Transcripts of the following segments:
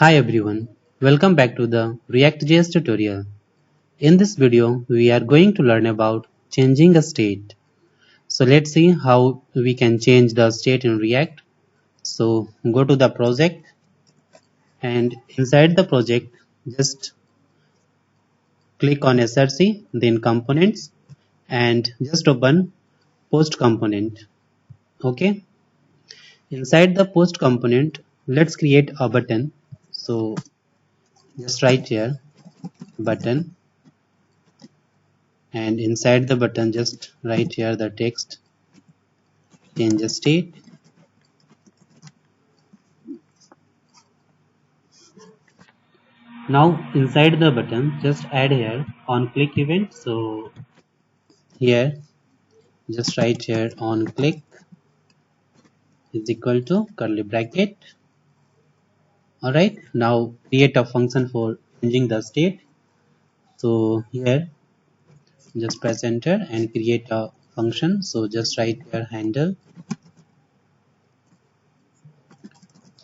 Hi everyone, welcome back to the react.js tutorial. In this video, we are going to learn about changing a state. So let's see how we can change the state in React. So go to the project and inside the project, just click on src, then components and just open post component. Okay, inside the post component, let's create a button. So just write here button, and inside the button just write here the text change state. Now inside the button just add here on click event. So here just write here on click is equal to curly bracket. Alright, now create a function for changing the state. So here just press enter and create a function. So just write here handle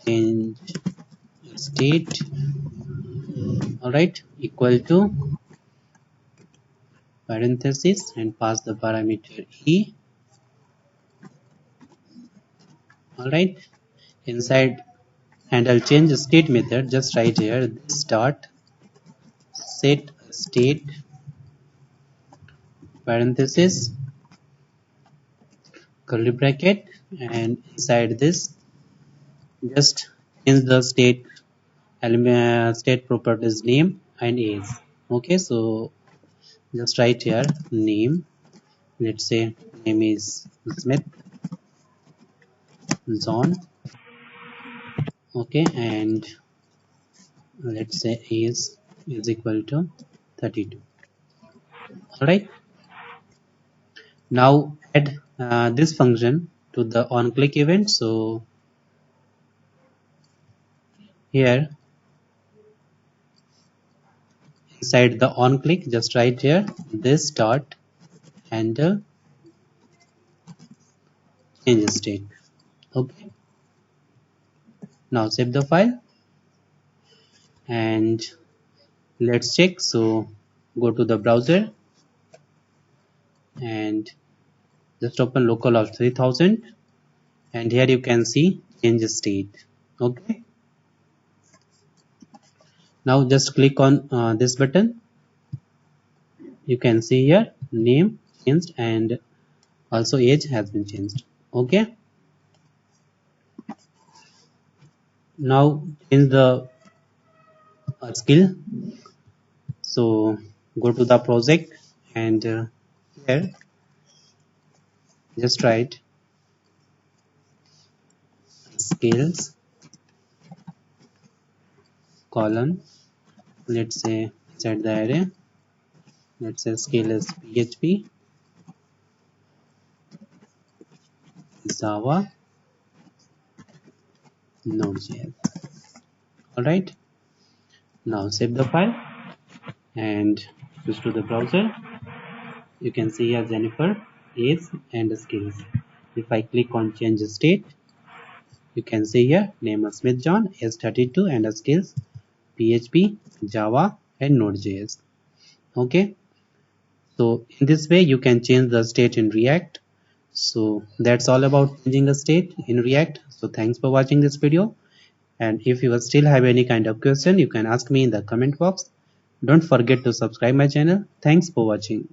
change state, alright, equal to parenthesis and pass the parameter e. Alright, inside handle change state method just write here this dot set state parenthesis curly bracket, and inside this just change the state element state properties name and age. Okay, so just write here name, let's say name is Smith John. Okay, and let's say age is equal to 32. All right, now add this function to the onClick event. So here inside the onClick just write here this dot handle change state. Okay, now save the file and let's check. So go to the browser and just open localhost 3000, and here you can see change state. Okay, now just click on this button. You can see here name changed and also age has been changed. Okay, now change the skill. So go to the project and here just write skills colon, let's say inside the array, let's say skill is PHP, Java, Node.js. Alright, now save the file and switch to the browser. You can see here Jennifer, age and skills. If I click on change state, you can see here name is Smith John, age 32 and skills PHP, Java and Node.js. Okay, so in this way you can change the state in React. So that's all about changing a state in React. So thanks for watching this video, and if you still have any kind of question you can ask me in the comment box. Don't forget to subscribe my channel. Thanks for watching.